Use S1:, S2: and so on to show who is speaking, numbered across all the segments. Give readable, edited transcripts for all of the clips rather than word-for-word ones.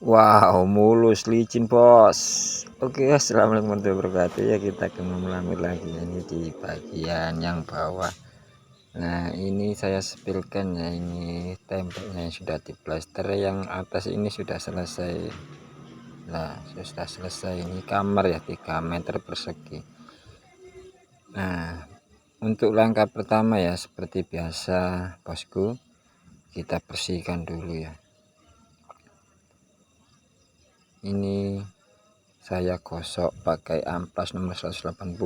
S1: Wow, mulus licin bos. Oke, assalamualaikum warahmatullahi wabarakatuh. Ya, kita akan melamir lagi ini di bagian yang bawah. Nah, ini saya spilkan ya, ini temboknya sudah diplaster, yang atas ini sudah selesai. Nah, sudah selesai. Ini kamar ya, 3 meter persegi. Nah, untuk langkah pertama ya, seperti biasa bosku, kita bersihkan dulu ya. Ini saya gosok pakai amplas nomor 180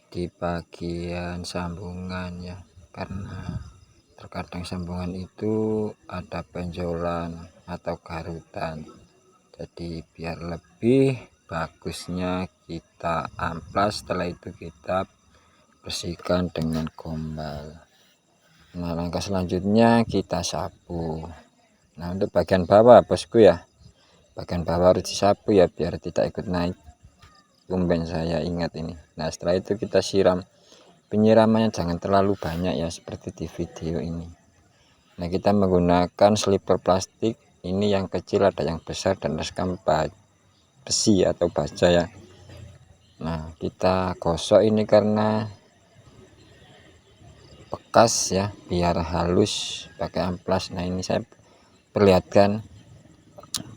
S1: di bagian sambungan ya, karena terkadang sambungan itu ada benjolan atau garutan, jadi biar lebih bagusnya kita amplas, setelah itu kita bersihkan dengan gombal. Nah, langkah selanjutnya kita sapu. Nah, untuk bagian bawah bosku ya, bagian bawah harus disapu ya, biar tidak ikut naik. Tumben saya ingat ini. Nah, setelah itu kita siram. Penyiramannya jangan terlalu banyak ya, seperti di video ini. Nah, kita menggunakan sliper plastik. Ini yang kecil, ada yang besar, dan naskam besi atau baja ya. Nah, kita gosok ini karena bekas ya, biar halus pakai amplas. Nah, ini saya perlihatkan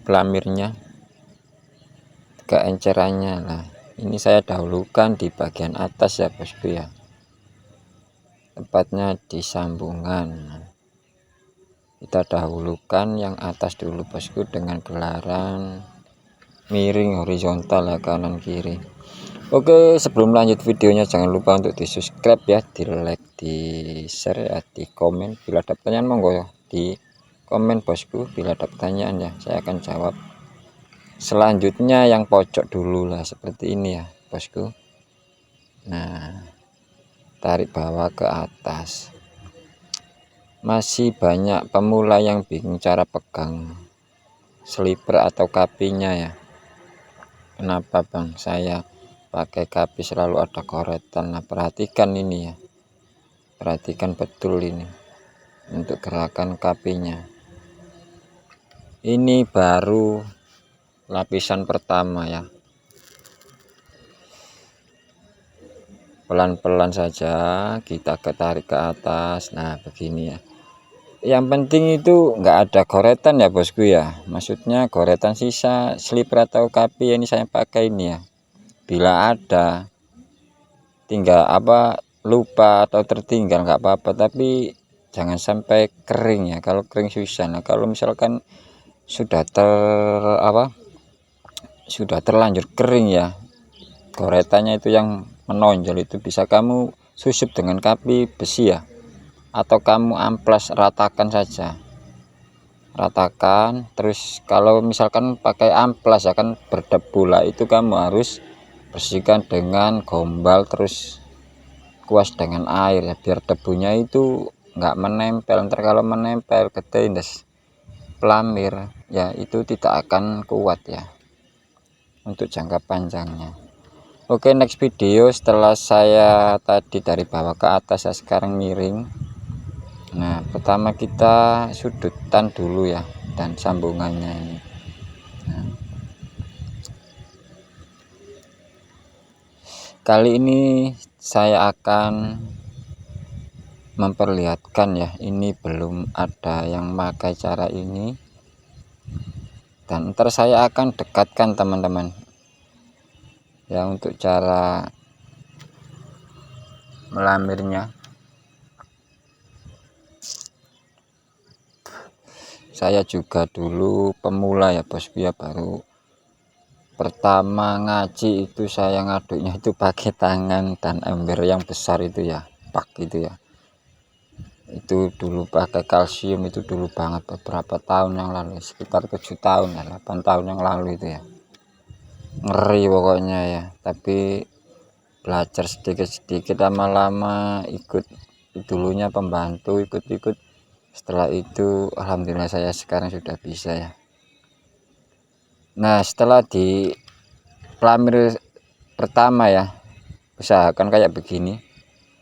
S1: pelamirnya, keencerannya. Nah, ini saya dahulukan di bagian atas ya bosku ya, tepatnya di sambungan. Kita dahulukan yang atas dulu bosku, dengan gelaran miring horizontal ya, kanan kiri. Oke, sebelum lanjut videonya jangan lupa untuk di subscribe ya, di like, di share ya, di komen. Bila ada pertanyaan monggo di komen bosku. Bila ada pertanyaan ya saya akan jawab. Selanjutnya yang pojok dulu lah, seperti ini ya bosku. Nah, tarik bawah ke atas. Masih banyak pemula yang bingung cara pegang sliper atau kapinya ya. Kenapa bang saya pakai kapi selalu ada koretan? Nah, perhatikan ini ya, perhatikan betul ini untuk gerakan kapinya. Ini baru lapisan pertama ya, pelan-pelan saja kita tarik ke atas. Nah, begini ya, yang penting itu enggak ada goretan ya bosku ya, maksudnya goretan sisa slipper atau kapi ini saya pakai ini ya. Bila ada tinggal lupa atau tertinggal nggak apa-apa, tapi jangan sampai kering ya. Kalau kering susah. Nah, kalau misalkan sudah sudah terlanjur kering ya, goretannya itu yang menonjol, itu bisa kamu susup dengan kapi besi ya, atau kamu amplas, ratakan saja, ratakan. Terus kalau misalkan pakai amplas ya kan berdebu lah, itu kamu harus bersihkan dengan gombal, terus kuas dengan air ya, biar debunya itu nggak menempel. Ntar kalau menempel ke tindas pelamir ya, itu tidak akan kuat ya untuk jangka panjangnya. Oke, next video setelah saya tadi dari bawah ke atas, saya sekarang miring. Nah, pertama kita sudutan dulu ya, dan sambungannya ini. Nah, kali ini saya akan memperlihatkan ya, ini belum ada yang pakai cara ini, dan ntar saya akan dekatkan teman-teman ya untuk cara melamirnya. Saya juga dulu pemula ya bosku ya, baru pertama ngaji itu saya ngaduknya itu pakai tangan dan ember yang besar itu ya, pak itu ya. Itu dulu pakai kalsium, itu dulu banget, beberapa tahun yang lalu, sekitar 7 tahun ya, 8 tahun yang lalu itu ya. Ngeri pokoknya ya, tapi belajar sedikit-sedikit, lama-lama ikut dulunya pembantu, ikut-ikut. Setelah itu alhamdulillah saya sekarang sudah bisa ya. Nah, setelah di pelamir pertama ya, usahakan kayak begini.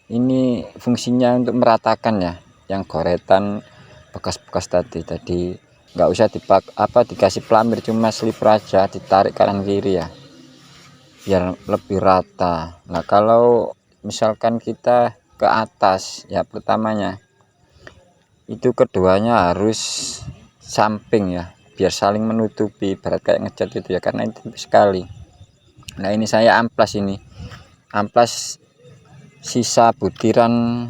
S1: Ini fungsinya untuk meratakan ya, yang goretan bekas-bekas tadi nggak usah dikasih pelamir, cuma sliper aja, ditarik kanan kiri ya biar lebih rata. Nah kalau misalkan kita ke atas ya, pertamanya itu keduanya harus samping ya, biar saling menutupi, berat kayak ngecat itu ya, karena itu sekali. Nah ini saya amplas, ini amplas sisa butiran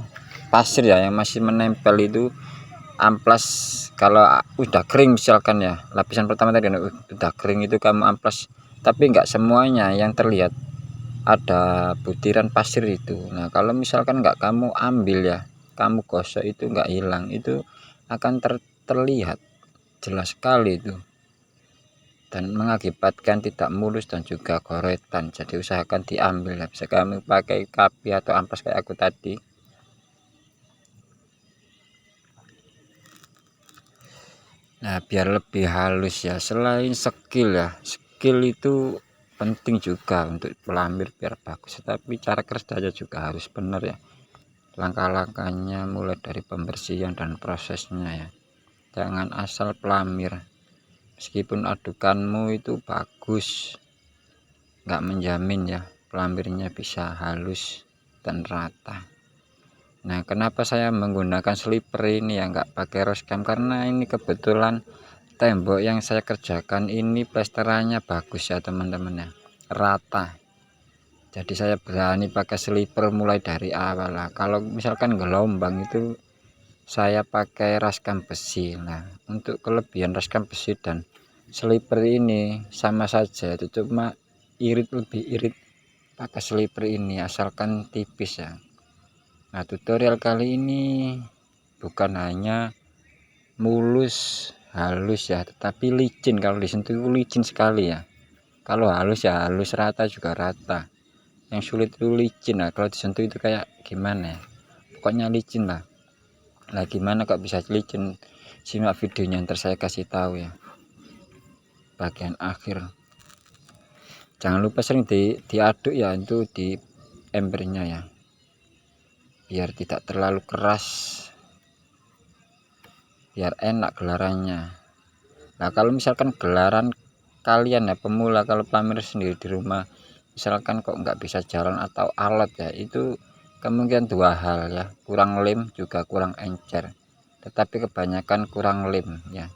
S1: pasir ya yang masih menempel itu. Amplas kalau udah kering misalkan ya, lapisan pertama tadi udah kering itu kamu amplas, tapi enggak semuanya yang terlihat ada butiran pasir itu. Nah kalau misalkan enggak kamu ambil ya, kamu gosok, itu enggak hilang, itu akan terlihat jelas sekali itu, dan mengakibatkan tidak mulus dan juga goretan. Jadi usahakan diambil ya, bisa kami pakai kapi atau amplas kayak aku tadi. Nah biar lebih halus ya, selain skill ya, skill itu penting juga untuk pelamir biar bagus, tapi cara kerjanya juga harus benar ya, langkah-langkahnya mulai dari pembersihan dan prosesnya ya. Jangan asal pelamir, meskipun adukanmu itu bagus, nggak menjamin ya pelamirnya bisa halus dan rata. Nah kenapa saya menggunakan sliper ini ya, nggak pakai roscam, karena ini kebetulan tembok yang saya kerjakan ini plesterannya bagus ya teman-teman ya, rata. Jadi saya berani pakai sliper mulai dari awal lah. Kalau misalkan gelombang itu saya pakai raskam besi. Nah untuk kelebihan raskam besi dan sliper ini sama saja, itu cuma lebih irit pakai sliper ini asalkan tipis ya. Nah tutorial kali ini bukan hanya mulus halus ya, tetapi licin. Kalau disentuh itu licin sekali ya, kalau halus ya halus, rata juga rata. Yang sulit itu licin. Nah kalau disentuh itu kayak gimana ya, pokoknya licin lah. Nah gimana kok bisa licin, simak videonya ntar saya kasih tahu ya bagian akhir. Jangan lupa sering diaduk ya, itu di embernya ya, biar tidak terlalu keras, biar enak gelarannya. Nah kalau misalkan gelaran kalian ya pemula, kalau pelamir sendiri di rumah, misalkan kok nggak bisa jalan atau alat ya, itu kemungkinan dua hal ya, kurang lem juga kurang encer. Tetapi kebanyakan kurang lem ya.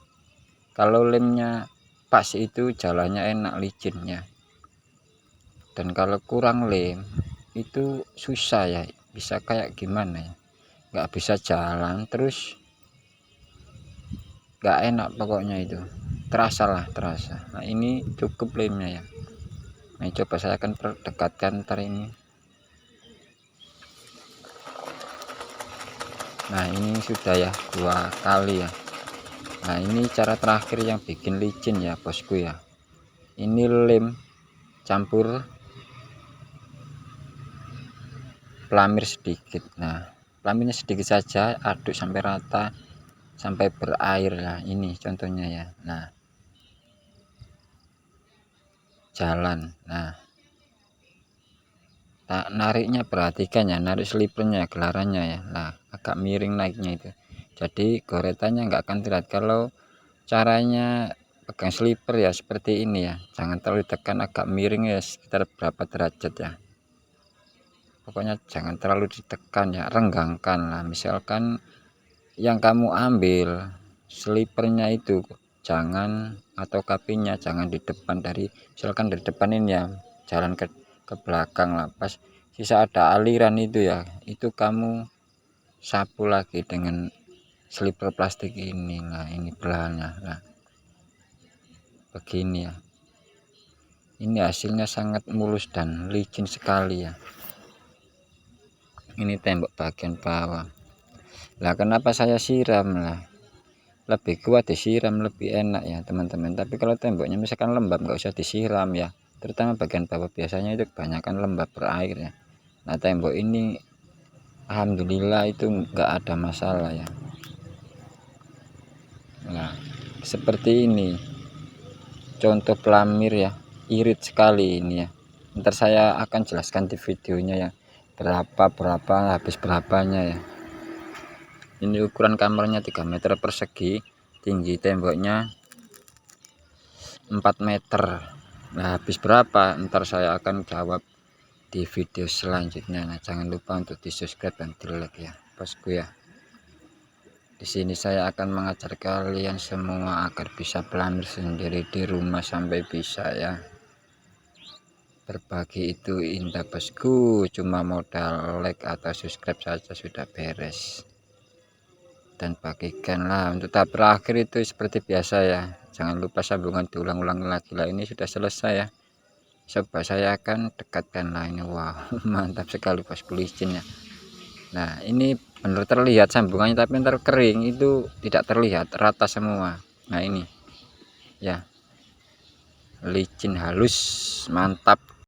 S1: Kalau lemnya pas itu jalannya enak, licinnya. Dan kalau kurang lem itu susah ya, bisa kayak gimana ya, nggak bisa jalan, terus nggak enak pokoknya, itu terasa. Nah ini cukup lemnya ya. Nah coba saya akan perdekatkan ntar ini. Nah ini sudah ya 2 kali ya. Nah ini cara terakhir yang bikin licin ya bosku ya, ini lem campur pelamir sedikit. Nah pelamirnya sedikit saja, aduk sampai rata, sampai berair lah. Ini contohnya ya. Nah jalan, nah nariknya perhatikan ya, narik slipernya, gelarannya ya. Nah agak miring naiknya itu, jadi goretannya nggak akan terlihat. Kalau caranya pegang sliper ya seperti ini ya, jangan terlalu ditekan, agak miring ya sekitar berapa derajat ya, pokoknya jangan terlalu ditekan ya, renggangkan lah. Misalkan yang kamu ambil slipernya itu jangan, atau kapinya jangan di depan, misalkan dari depan ini ya, jalan ke belakang lah, pas sisa ada aliran itu ya, itu kamu sapu lagi dengan sliper plastik ini. Nah ini belahannya, nah begini ya, ini hasilnya sangat mulus dan licin sekali ya. Ini tembok bagian bawah lah, kenapa saya siram lah, lebih kuat disiram, lebih enak ya teman-teman. Tapi kalau temboknya misalkan lembab, nggak usah disiram ya, terutama bagian bawah, biasanya itu kebanyakan lembab berair ya. Nah tembok ini alhamdulillah itu nggak ada masalah ya. Nah seperti ini contoh pelamir ya, irit sekali ini ya. Ntar saya akan jelaskan di videonya ya, berapa habis berapanya ya. Ini ukuran kamarnya 3 meter persegi, tinggi temboknya 4 meter. Nah, habis berapa ntar saya akan jawab di video selanjutnya. Nah, jangan lupa untuk di subscribe dan di like ya bosku ya. Di sini saya akan mengajar kalian semua agar bisa planner sendiri di rumah sampai bisa ya. Berbagi itu indah bosku, cuma modal like atau subscribe saja sudah beres. Dan bagikanlah. Untuk tahap terakhir itu seperti biasa ya, jangan lupa sambungan diulang-ulang lagi lah. Ini sudah selesai ya, coba saya akan dekatkan lah ini. Wow mantap sekali bosku, licin ya. Nah ini benar terlihat sambungannya, tapi ntar kering itu tidak terlihat rata semua. Nah ini ya, licin halus mantap.